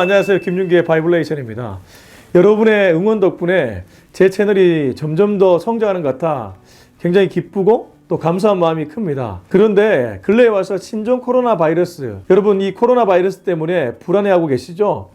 여러분 안녕하세요. 김윤기의 바이블레이션입니다. 여러분의 응원 덕분에 제 채널이 점점 더 성장하는 것 같아 굉장히 기쁘고 또 감사한 마음이 큽니다. 그런데 근래에 와서 신종 코로나 바이러스, 여러분 이 코로나 바이러스 때문에 불안해하고 계시죠?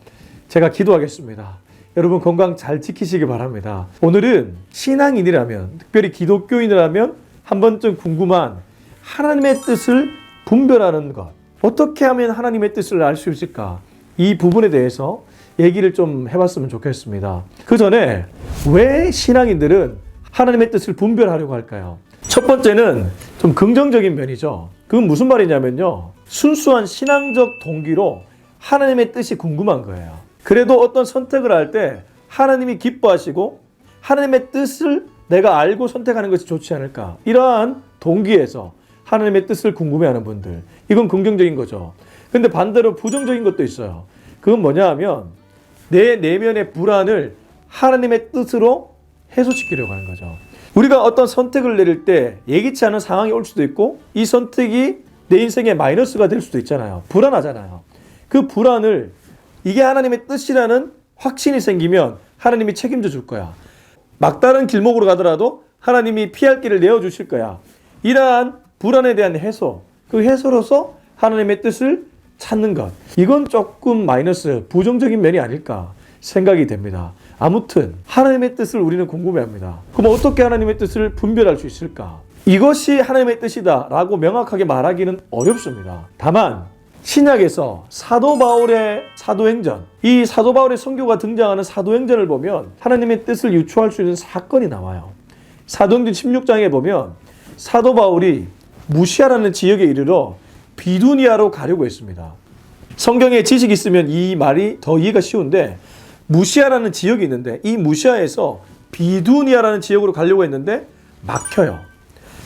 제가 기도하겠습니다. 여러분 건강 잘 지키시기 바랍니다. 오늘은 신앙인이라면, 특별히 기독교인이라면 한 번쯤 궁금한 하나님의 뜻을 분별하는 것, 어떻게 하면 하나님의 뜻을 알 수 있을까? 이 부분에 대해서 얘기를 좀 해봤으면 좋겠습니다. 그 전에 왜 신앙인들은 하나님의 뜻을 분별하려고 할까요? 첫 번째는 좀 긍정적인 면이죠. 그건 무슨 말이냐면요. 순수한 신앙적 동기로 하나님의 뜻이 궁금한 거예요. 그래도 어떤 선택을 할 때 하나님이 기뻐하시고 하나님의 뜻을 내가 알고 선택하는 것이 좋지 않을까. 이러한 동기에서 하나님의 뜻을 궁금해하는 분들. 이건 긍정적인 거죠. 근데 반대로 부정적인 것도 있어요. 그건 뭐냐 하면 내 내면의 불안을 하나님의 뜻으로 해소시키려고 하는 거죠. 우리가 어떤 선택을 내릴 때 예기치 않은 상황이 올 수도 있고 이 선택이 내 인생의 마이너스가 될 수도 있잖아요. 불안하잖아요. 그 불안을 이게 하나님의 뜻이라는 확신이 생기면 하나님이 책임져 줄 거야. 막다른 길목으로 가더라도 하나님이 피할 길을 내어주실 거야. 이러한 불안에 대한 해소, 그 해소로서 하나님의 뜻을 찾는 것. 이건 조금 마이너스, 부정적인 면이 아닐까 생각이 됩니다. 아무튼 하나님의 뜻을 우리는 궁금해합니다. 그럼 어떻게 하나님의 뜻을 분별할 수 있을까? 이것이 하나님의 뜻이다 라고 명확하게 말하기는 어렵습니다. 다만 신약에서 사도 바울의 사도행전, 이 사도 바울의 선교가 등장하는 사도행전을 보면 하나님의 뜻을 유추할 수 있는 사건이 나와요. 사도행전 16장에 보면 사도 바울이 무시아라는 지역에 이르러 비두니아로 가려고 했습니다. 성경에 지식이 있으면 이 말이 더 이해가 쉬운데 무시아라는 지역이 있는데 이 무시아에서 비두니아라는 지역으로 가려고 했는데 막혀요.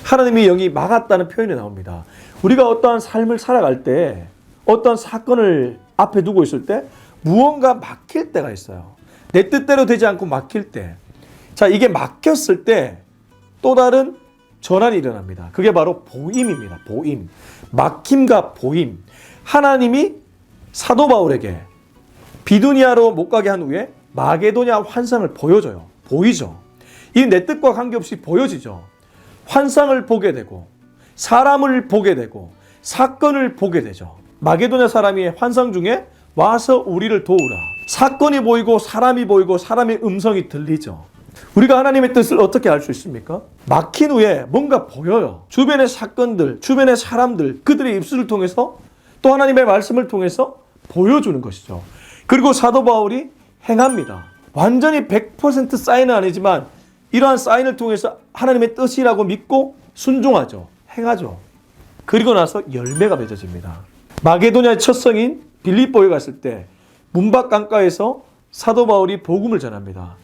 하나님의 영이 막았다는 표현이 나옵니다. 우리가 어떠한 삶을 살아갈 때 어떠한 사건을 앞에 두고 있을 때 무언가 막힐 때가 있어요. 내 뜻대로 되지 않고 막힐 때. 자, 이게 막혔을 때 또 다른 전환이 일어납니다. 그게 바로 보임입니다. 보임. 막힘과 보임. 하나님이 사도 바울에게 비두니아로 못 가게 한 후에 마게도냐 환상을 보여줘요. 보이죠. 이 내 뜻과 관계없이 보여지죠. 환상을 보게 되고 사람을 보게 되고 사건을 보게 되죠. 마게도냐 사람이 환상 중에 와서 우리를 도우라. 사건이 보이고 사람이 보이고 사람의 음성이 들리죠. 우리가 하나님의 뜻을 어떻게 알 수 있습니까? 막힌 후에 뭔가 보여요. 주변의 사건들, 주변의 사람들, 그들의 입술을 통해서 또 하나님의 말씀을 통해서 보여주는 것이죠. 그리고 사도 바울이 행합니다. 완전히 100% 사인은 아니지만 이러한 사인을 통해서 하나님의 뜻이라고 믿고 순종하죠. 행하죠. 그리고 나서 열매가 맺어집니다. 마게도냐의 첫 성인 빌립보에 갔을 때 문밖 강가에서 사도 바울이 복음을 전합니다.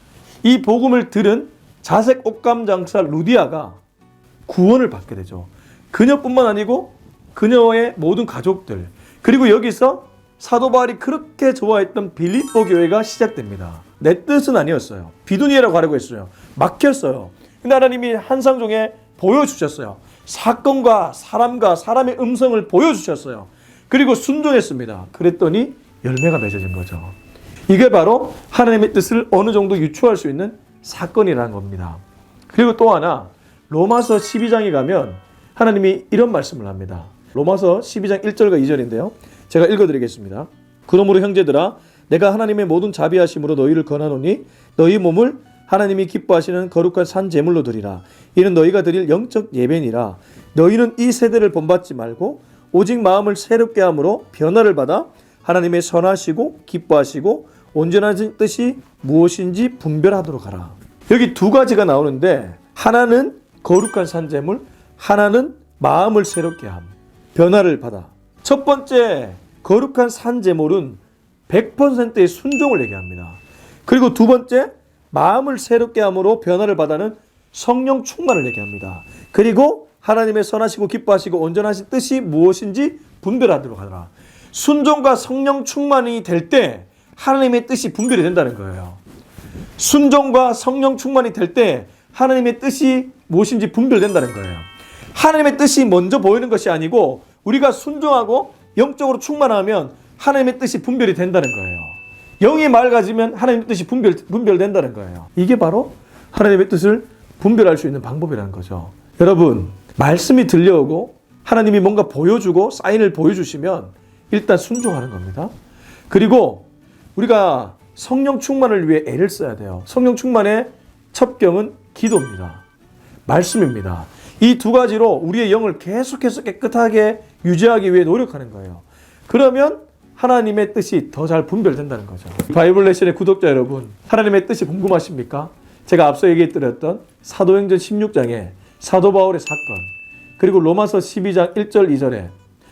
이 복음을 들은 자색 옷감 장사 루디아가 구원을 받게 되죠. 그녀뿐만 아니고 그녀의 모든 가족들, 그리고 여기서 사도 바울이 그렇게 좋아했던 빌립보 교회가 시작됩니다. 내 뜻은 아니었어요. 비두니아라고 하려고 했어요. 막혔어요. 근데 하나님이 환상 중에 보여주셨어요. 사건과 사람과 사람의 음성을 보여주셨어요. 그리고 순종했습니다. 그랬더니 열매가 맺어진 거죠. 이게 바로 하나님의 뜻을 어느 정도 유추할 수 있는 사건이라는 겁니다. 그리고 또 하나, 로마서 12장에 가면 하나님이 이런 말씀을 합니다. 로마서 12장 1절과 2절인데요. 제가 읽어드리겠습니다. 그러므로 형제들아, 내가 하나님의 모든 자비하심으로 너희를 권하노니 너희 몸을 하나님이 기뻐하시는 거룩한 산 제물로 드리라. 이는 너희가 드릴 영적 예배니라. 너희는 이 세대를 본받지 말고 오직 마음을 새롭게 함으로 변화를 받아 하나님의 선하시고 기뻐하시고 온전하신 뜻이 무엇인지 분별하도록 하라. 여기 두 가지가 나오는데 하나는 거룩한 산제물, 하나는 마음을 새롭게 함, 변화를 받아. 첫 번째 거룩한 산제물은 100%의 순종을 얘기합니다. 그리고 두 번째 마음을 새롭게 함으로 변화를 받아는 성령 충만을 얘기합니다. 그리고 하나님의 선하시고 기뻐하시고 온전하신 뜻이 무엇인지 분별하도록 하라. 순종과 성령 충만이 될 때 하나님의 뜻이 분별이 된다는 거예요. 순종과 성령 충만이 될 때 하나님의 뜻이 무엇인지 분별된다는 거예요. 하나님의 뜻이 먼저 보이는 것이 아니고 우리가 순종하고 영적으로 충만하면 하나님의 뜻이 분별이 된다는 거예요. 영이 맑아지면 하나님의 뜻이 분별된다는 거예요. 이게 바로 하나님의 뜻을 분별할 수 있는 방법이라는 거죠. 여러분, 말씀이 들려오고 하나님이 뭔가 보여주고 사인을 보여주시면 일단 순종하는 겁니다. 그리고 우리가 성령 충만을 위해 애를 써야 돼요. 성령 충만의 첩경은 기도입니다. 말씀입니다. 이 두 가지로 우리의 영을 계속해서 깨끗하게 유지하기 위해 노력하는 거예요. 그러면 하나님의 뜻이 더 잘 분별된다는 거죠. 바이블 레슨의 구독자 여러분, 하나님의 뜻이 궁금하십니까? 제가 앞서 얘기해드렸던 사도행전 16장에 사도 바울의 사건, 그리고 로마서 12장 1절 2절에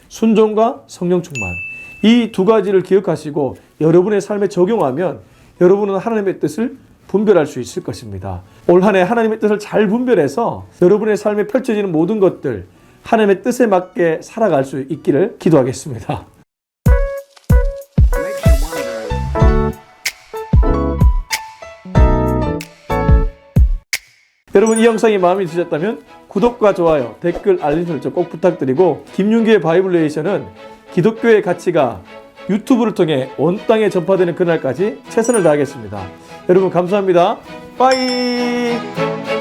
순종과 성령 충만, 이 두 가지를 기억하시고 여러분의 삶에 적용하면 여러분은 하나님의 뜻을 분별할 수 있을 것입니다. 올 한 해 하나님의 뜻을 잘 분별해서 여러분의 삶에 펼쳐지는 모든 것들 하나님의 뜻에 맞게 살아갈 수 있기를 기도하겠습니다. 여러분, 이 영상이 마음에 드셨다면 구독과 좋아요, 댓글, 알림 설정 꼭 부탁드리고, 김윤규의 바이블레이션은 기독교의 가치가 유튜브를 통해 온 땅에 전파되는 그날까지 최선을 다하겠습니다. 여러분 감사합니다. 빠이.